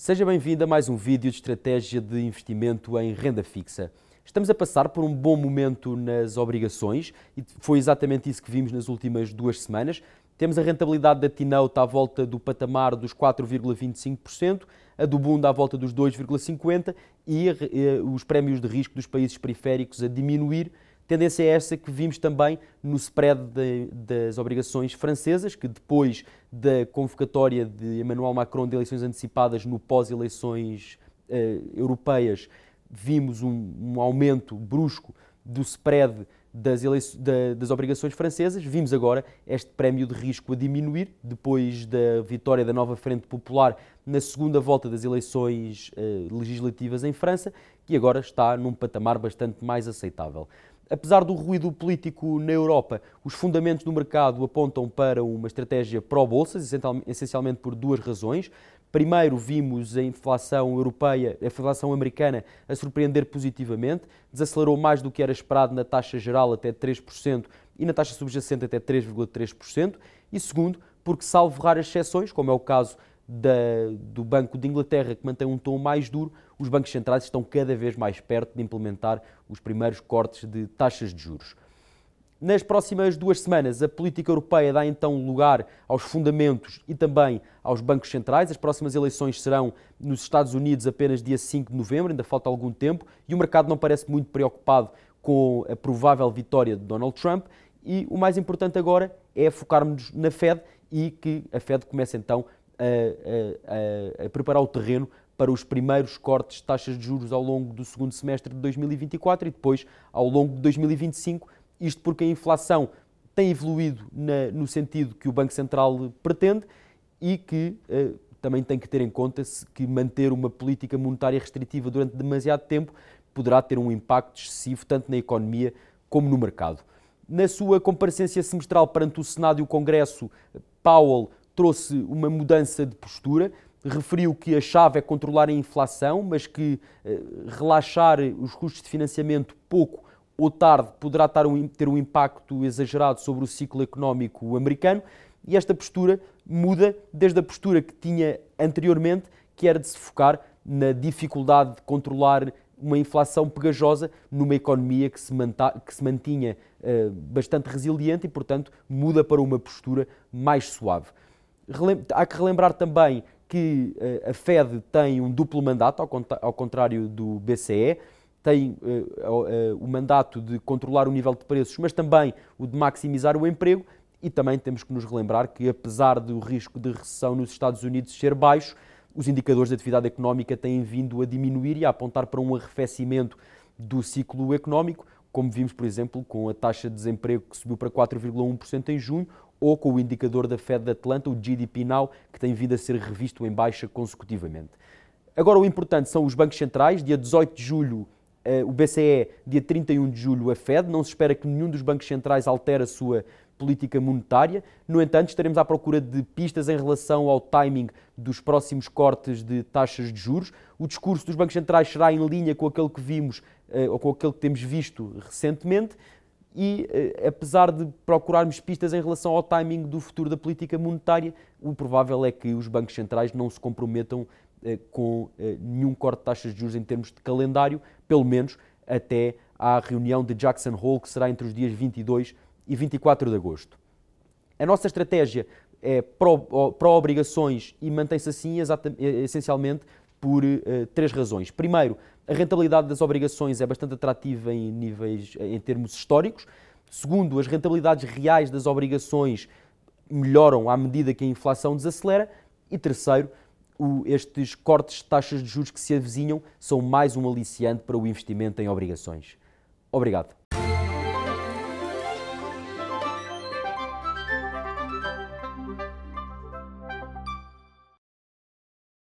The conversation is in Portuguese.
Seja bem-vindo a mais um vídeo de estratégia de investimento em renda fixa. Estamos a passar por um bom momento nas obrigações e foi exatamente isso que vimos nas últimas 2 semanas. Temos a rentabilidade da T-Note à volta do patamar dos 4,25%, a do Bund à volta dos 2,50% e os prémios de risco dos países periféricos a diminuir. Tendência é essa que vimos também no spread das obrigações francesas, que depois da convocatória de Emmanuel Macron de eleições antecipadas no pós-eleições europeias, vimos um aumento brusco do spread das obrigações francesas. Vimos agora este prémio de risco a diminuir, depois da vitória da nova Frente Popular na segunda volta das eleições legislativas em França, que agora está num patamar bastante mais aceitável. Apesar do ruído político na Europa, os fundamentos do mercado apontam para uma estratégia pró-bolsas, essencialmente por 2 razões. Primeiro, vimos a inflação europeia, a inflação americana a surpreender positivamente, desacelerou mais do que era esperado na taxa geral até 3% e na taxa subjacente até 3,3%. E segundo, porque salvo raras exceções, como é o caso do Banco de Inglaterra, que mantém um tom mais duro, os bancos centrais estão cada vez mais perto de implementar os primeiros cortes de taxas de juros. Nas próximas 2 semanas, a política europeia dá então lugar aos fundamentos e também aos bancos centrais. As próximas eleições serão nos Estados Unidos apenas dia 5 de novembro, ainda falta algum tempo, e o mercado não parece muito preocupado com a provável vitória de Donald Trump. E o mais importante agora é focarmos na Fed e que a Fed comece então a preparar o terreno para os primeiros cortes de taxas de juros ao longo do segundo semestre de 2024 e depois ao longo de 2025, isto porque a inflação tem evoluído no sentido que o Banco Central pretende e que também tem que ter em conta que manter uma política monetária restritiva durante demasiado tempo poderá ter um impacto excessivo tanto na economia como no mercado. Na sua comparecencia semestral perante o Senado e o Congresso, Powell trouxe uma mudança de postura, referiu que a chave é controlar a inflação, mas que relaxar os custos de financiamento pouco ou tarde poderá ter um impacto exagerado sobre o ciclo económico americano, e esta postura muda desde a postura que tinha anteriormente, que era de se focar na dificuldade de controlar uma inflação pegajosa numa economia que se mantinha bastante resiliente e, portanto, muda para uma postura mais suave. Há que relembrar também que a Fed tem um duplo mandato, ao contrário do BCE, tem o mandato de controlar o nível de preços, mas também o de maximizar o emprego, e também temos que nos relembrar que, apesar do risco de recessão nos Estados Unidos ser baixo, os indicadores de atividade económica têm vindo a diminuir e a apontar para um arrefecimento do ciclo económico, como vimos, por exemplo, com a taxa de desemprego que subiu para 4,1% em junho, ou com o indicador da Fed de Atlanta, o GDP Now, que tem vindo a ser revisto em baixa consecutivamente. Agora o importante são os bancos centrais. Dia 18 de julho o BCE, dia 31 de julho a Fed. Não se espera que nenhum dos bancos centrais altere a sua política monetária. No entanto, estaremos à procura de pistas em relação ao timing dos próximos cortes de taxas de juros. O discurso dos bancos centrais será em linha com aquele que vimos ou com aquele que temos visto recentemente. E, apesar de procurarmos pistas em relação ao timing do futuro da política monetária, o provável é que os bancos centrais não se comprometam com nenhum corte de taxas de juros em termos de calendário, pelo menos até à reunião de Jackson Hole, que será entre os dias 22 e 24 de agosto. A nossa estratégia é pró-obrigações e mantém-se assim essencialmente por 3 razões. Primeiro, a rentabilidade das obrigações é bastante atrativa em termos históricos. Segundo, as rentabilidades reais das obrigações melhoram à medida que a inflação desacelera. E terceiro, estes cortes de taxas de juros que se avizinham são mais um aliciante para o investimento em obrigações. Obrigado.